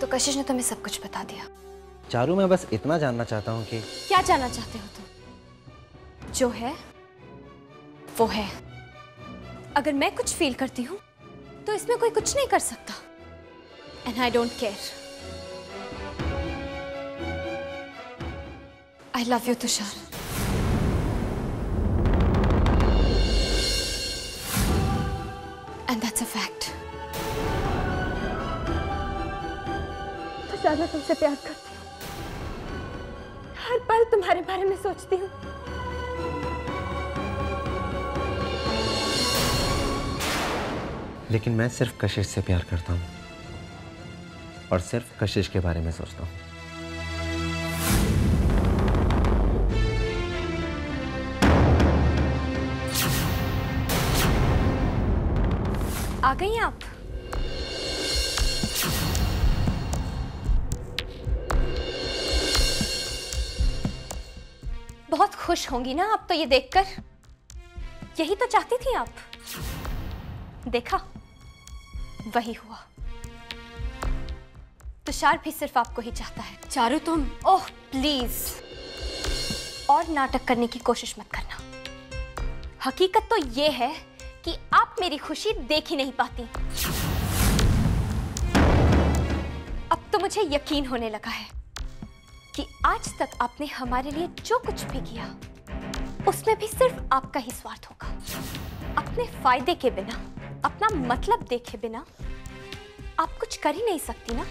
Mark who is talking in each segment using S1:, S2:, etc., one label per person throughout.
S1: तो कशिश ने तुम्हें सब कुछ बता दिया।
S2: चारू, मैं बस इतना जानना चाहता हूँ कि
S1: क्या जानना चाहते हो तुम? जो है वो है। अगर मैं कुछ फील करती हूँ तो इसमें कोई कुछ नहीं कर सकता। And I don't care. I love you Tushar. And that's a fact. Tushar, मैं तुमसे प्यार करती हूँ। हर पल तुम्हारे बारे में सोचती हूँ।
S2: लेकिन मैं सिर्फ कशिश से प्यार करता हूँ और सिर्फ कशिश के बारे में सोचता हूँ।
S1: आ गई आप? बहुत खुश होंगी ना आप तो ये देखकर। यही तो चाहती थी आप। देखा, वही हुआ। तुषार भी सिर्फ आपको ही चाहता है। चारू तुम, ओह प्लीज, और नाटक करने की कोशिश मत करना। हकीकत तो ये है कि आप मेरी खुशी देख ही नहीं पाती। अब तो मुझे यकीन होने लगा है कि आज तक आपने हमारे लिए जो कुछ भी किया उसमें भी सिर्फ आपका ही स्वार्थ होगा। अपने फायदे के बिना, अपना मतलब देखे बिना आप कुछ कर ही नहीं सकती ना।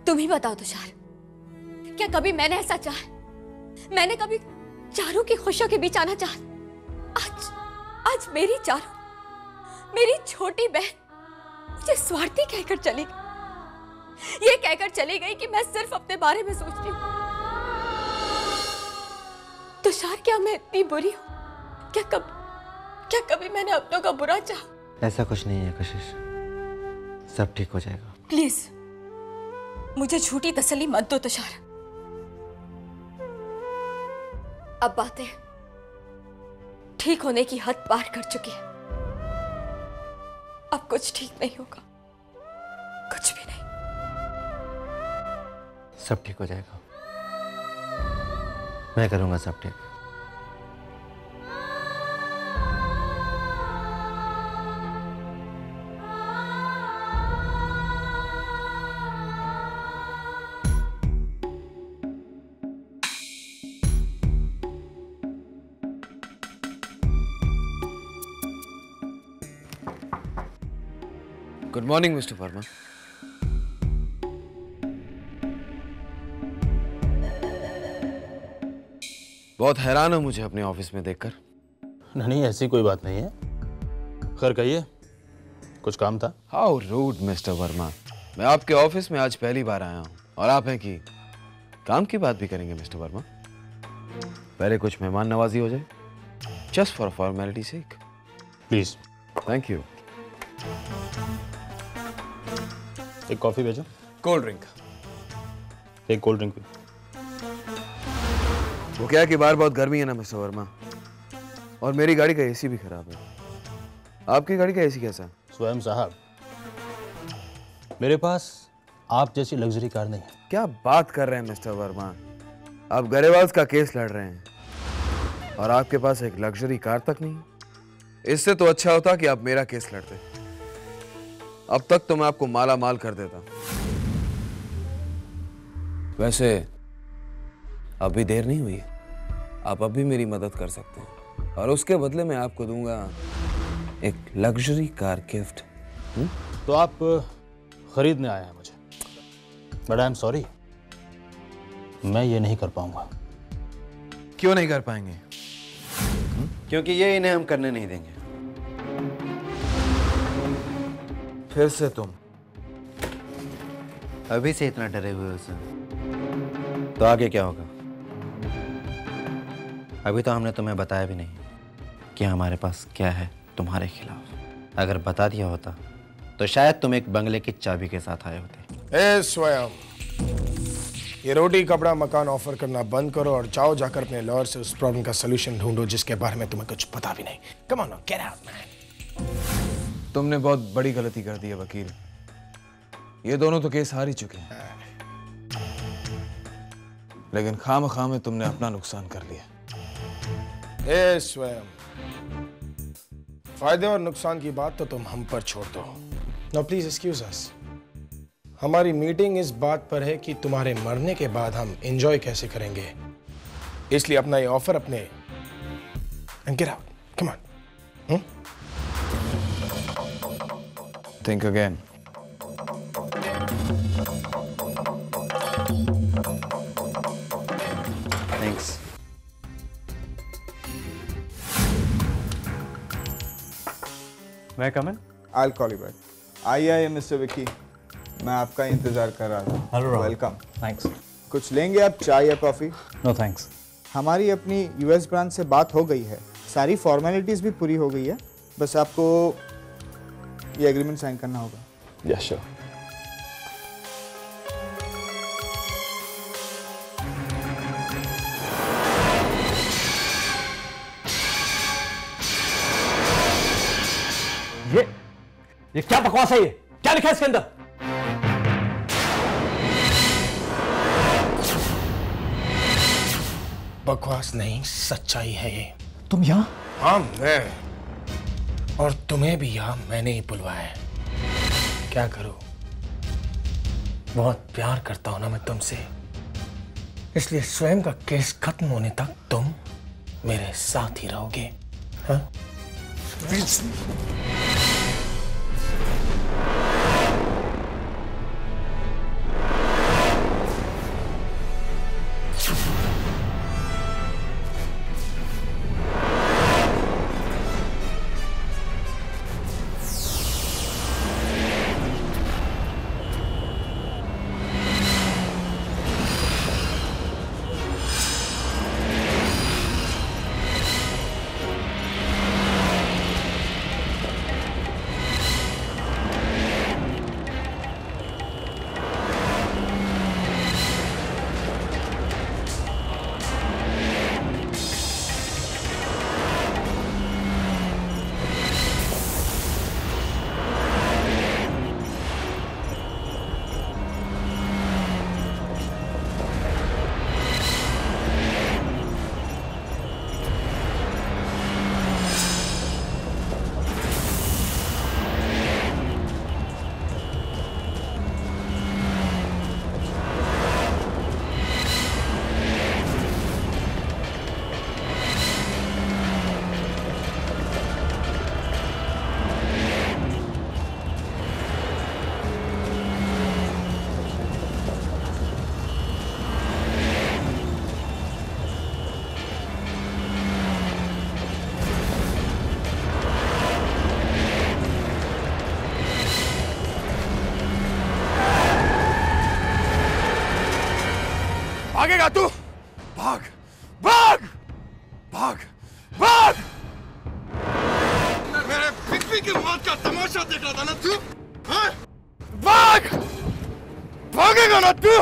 S1: तुम ही बताओ तुषार, क्या कभी मैंने ऐसा चाहा? मैंने कभी चारू की खुशियों के बीच आना चाहा? आज मेरी चारू, मेरी छोटी बहन मुझे स्वार्थी कहकर चली गई। ये कहकर चली गई कि मैं सिर्फ अपने बारे में सोचती हूँ। तुषार, क्या मैं इतनी बुरी हूँ? क्या कभी मैंने अपनों का बुरा चाहा?
S2: ऐसा कुछ नहीं है कशिश, सब ठीक हो जाएगा।
S1: प्लीज मुझे झूठी तसल्ली मत दो तुषार। अब बातें ठीक होने की हद पार कर चुकी है। अब कुछ ठीक नहीं होगा, कुछ भी नहीं।
S2: सब ठीक हो जाएगा, मैं करूंगा सब ठीक।
S3: Good morning mister Verma. बहुत हैरान हो मुझे अपने ऑफिस में देखकर।
S4: नहीं, ऐसी कोई बात नहीं है। खैर कहिए, कुछ काम था?
S3: How rude Mister Verma. मैं आपके ऑफिस में आज पहली बार आया हूँ और आप हैं कि काम की बात भी करेंगे मिस्टर वर्मा। पहले कुछ मेहमान नवाजी हो जाए, just for formality sake.
S4: Please.
S3: Thank you.
S4: एक कॉफी भेजो।
S3: Cold drink.
S4: एक कोल्ड ड्रिंक भी।
S3: वो क्या कि बाहर बहुत गर्मी है ना मिस्टर वर्मा, और मेरी गाड़ी का एसी भी खराब है। आपकी गाड़ी का एसी कैसा है?
S4: स्वयं साहब, मेरे पास आप जैसी लग्जरी कार नहीं है।
S3: क्या बात कर रहे हैं मिस्टर वर्मा? आप गरेवाल्स का केस लड़ रहे हैं और आपके पास एक लग्जरी कार तक नहीं। इससे तो अच्छा होता कि आप मेरा केस लड़ते। अब तक तो मैं आपको माला माल कर देता। वैसे अभी देर नहीं हुई, आप अभी मेरी मदद कर सकते हैं और उसके बदले में आपको दूंगा एक लग्जरी कार गिफ्ट।
S4: तो आप खरीदने आए हैं मुझे, बट आई एम सॉरी, मैं ये नहीं कर पाऊंगा।
S3: क्यों नहीं कर पाएंगे?
S2: क्योंकि ये इन्हें हम करने नहीं देंगे।
S3: फिर से तुम
S2: अभी से इतना डरे हुए हो सर, तो आगे क्या होगा? अभी तो हमने तुम्हें बताया भी नहीं कि हमारे पास क्या है तुम्हारे खिलाफ। अगर बता दिया होता तो शायद तुम एक बंगले की चाबी के साथ आए होते।
S5: ए स्वयं, ये रोटी कपड़ा मकान ऑफर करना बंद करो और जाओ जाकर अपने लॉयर से उस प्रॉब्लम का सलूशन ढूंढो जिसके बारे में तुम्हें कुछ पता भी नहीं। Come on get out man.
S3: तुमने बहुत बड़ी गलती कर दी है वकील। ये दोनों तो केस हार ही चुके हैं, लेकिन खामखा में तुमने अपना नुकसान कर लिया।
S5: ए स्वयं, फायदे और नुकसान की बात तो तुम हम पर छोड़ दो। नाउ प्लीज एक्सक्यूज अस। हमारी मीटिंग इस बात पर है कि तुम्हारे मरने के बाद हम एंजॉय कैसे करेंगे, इसलिए अपना ये ऑफर अपने and get out. Come on.
S3: Think again.
S2: Thanks.
S6: मैं कम इन?
S7: I'll call you back. आइए मिस्टर विक्की, मैं आपका इंतजार कर रहा था।
S4: हेलो राहुल।
S7: वेलकम।
S4: थैंक्स।
S7: कुछ लेंगे आप, चाय या कॉफी?
S4: No thanks.
S7: हमारी अपनी यूएस ब्रांच से बात हो गई है, सारी फॉर्मेलिटीज भी पूरी हो गई है, बस आपको ये एग्रीमेंट साइन करना होगा।
S5: Yes sure.
S6: ये क्या बकवास है? ये क्या लिखा है इसके अंदर?
S5: बकवास नहीं, सच्चाई है ये।
S6: तुम यहां?
S5: हाँ मैं, और तुम्हें भी यहाँ मैंने ही बुलवाया है। क्या करूं, बहुत प्यार करता हूं ना मैं तुमसे, इसलिए स्वयं का केस खत्म होने तक तुम मेरे साथ ही रहोगे। हाँ? भागेगा तू? भाग भाग भाग भाग! मेरे पिपी की मौत का तमाशा देख रहा था ना तू? हाँ? भाग! भागेगा ना तू?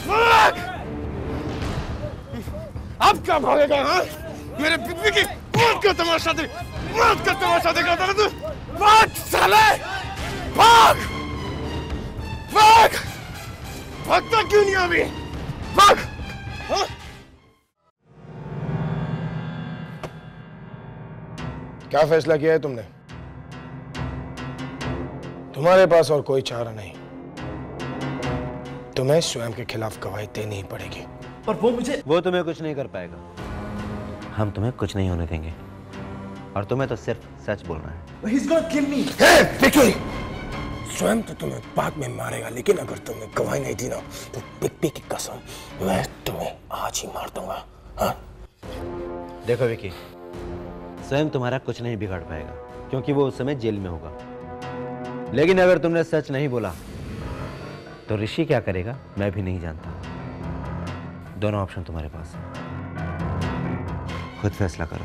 S5: भाग! अब क्या भागेगा? हाँ? मेरे पिपी की मौत का तमाशा देख रहा था ना तू? भाग साले! भाग! भाग! भागता क्यों नहीं अभी? भाग! हाँ? क्या फैसला किया है तुमने? तुम्हारे पास और कोई चारा नहीं, तुम्हें स्वयं के खिलाफ गवाही देनी ही पड़ेगी।
S6: पर वो
S2: तुम्हें कुछ नहीं कर पाएगा। हम तुम्हें कुछ नहीं होने देंगे, और तुम्हें तो सिर्फ सच बोलना है।
S6: He's gonna kill me.
S5: Vicky! स्वयं तो तुम्हें बाद में मारेगा, लेकिन अगर तुमने गवाही नहीं दी ना, तो पिप्पी की कसम मैं तुम्हें आज ही मार दूंगा। हाँ?
S2: देखो विकी, स्वयं तुम्हारा कुछ नहीं बिगाड़ पाएगा, क्योंकि वो उस समय जेल में होगा। लेकिन अगर तुमने सच नहीं बोला तो ऋषि क्या करेगा मैं भी नहीं जानता। दोनों ऑप्शन तुम्हारे पास है, खुद फैसला करो।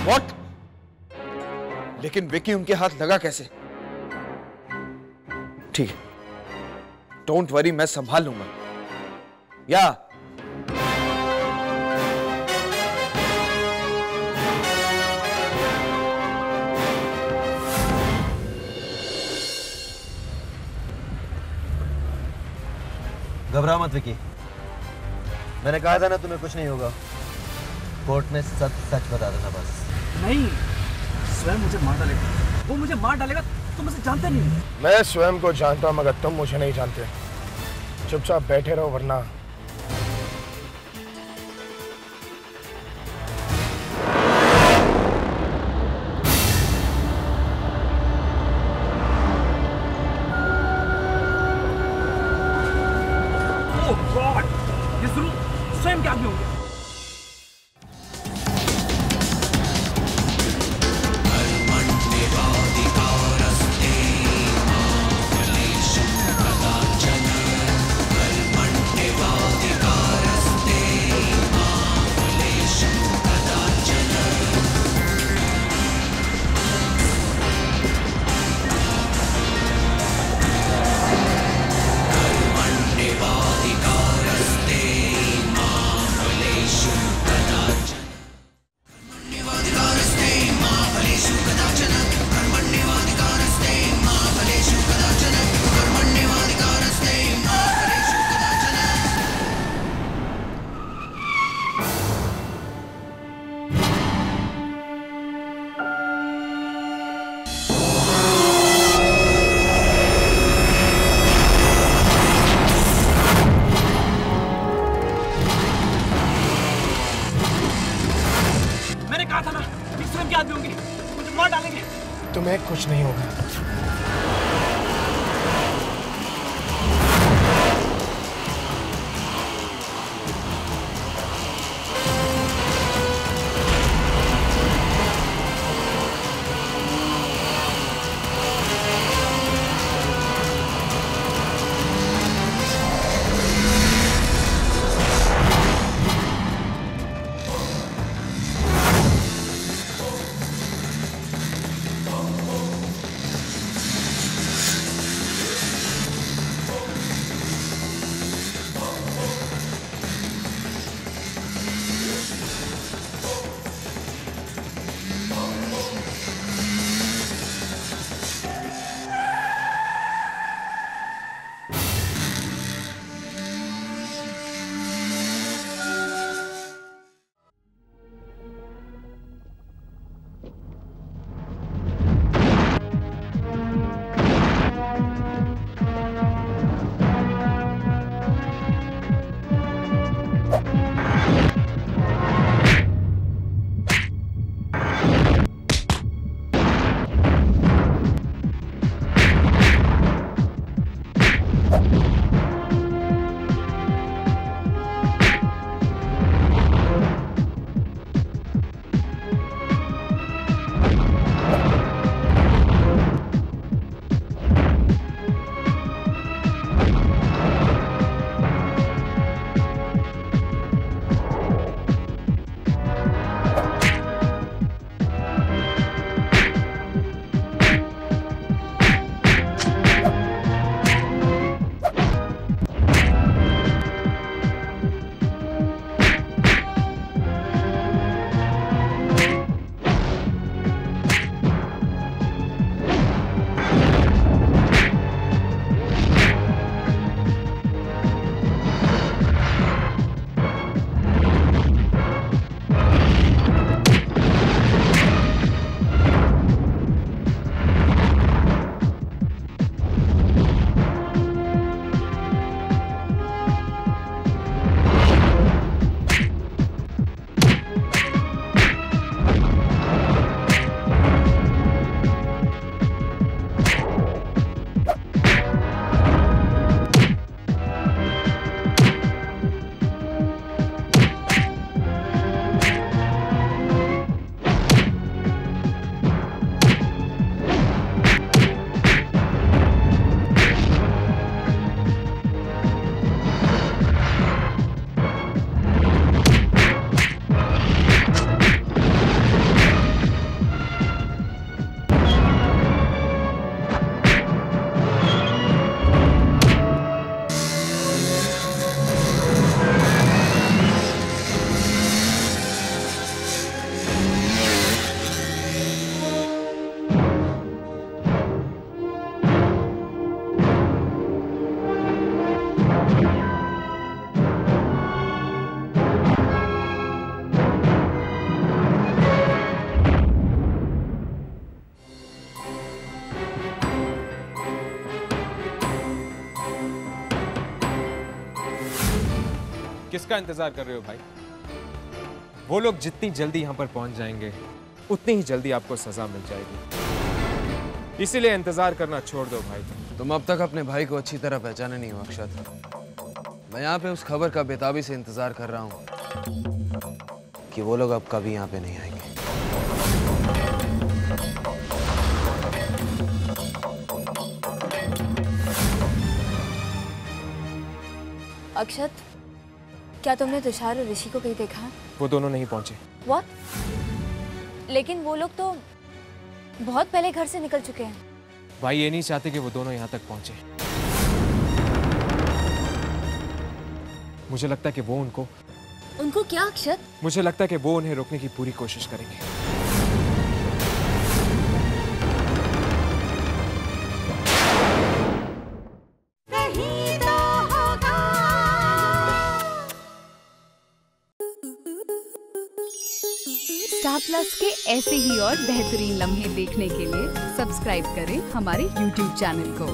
S5: What?
S3: लेकिन विकी उनके हाथ लगा कैसे? ठीक है, डोंट वरी, मैं संभाल लूंगा। या
S2: घबराओ मत विकी, मैंने कहा था ना तुम्हें कुछ नहीं होगा। कोर्ट में सच सच बता देना बस।
S6: नहीं, स्वयं मुझे मार डालेगा, वो मुझे मार डालेगा। तुम मुझे जानते नहीं।
S5: मैं स्वयं को जानता हूं, मगर तुम मुझे नहीं जानते। चुपचाप बैठे रहो वरना
S6: ये जरूर स्वयं के आदमी होंगे।
S5: तुम्हें कुछ नहीं होगा।
S8: किसका इंतजार कर रहे हो भाई? वो लोग जितनी जल्दी यहाँ पर पहुंच जाएंगे उतनी ही जल्दी आपको सजा मिल जाएगी, इसीलिए इंतजार करना छोड़ दो भाई।
S3: तुम अब तक अपने भाई को अच्छी तरह पहचाने नहीं हो अक्षत। मैं यहाँ पे उस खबर का बेताबी से इंतजार कर रहा हूँ कि वो लोग अब कभी यहाँ पे नहीं आएंगे।
S1: अक्षत, क्या तुमने तुषार और ऋषि को कहीं देखा?
S8: वो दोनों नहीं पहुंचे।
S1: What? लेकिन वो लोग तो बहुत पहले घर से निकल चुके हैं।
S8: भाई ये नहीं चाहते कि वो दोनों यहाँ तक पहुंचे। मुझे लगता है कि वो
S1: उनको क्या अक्षत?
S8: मुझे लगता है कि वो उन्हें रोकने की पूरी कोशिश करेंगे।
S9: स्टार प्लस के ऐसे ही और बेहतरीन लम्हे देखने के लिए सब्सक्राइब करें हमारे YouTube चैनल को।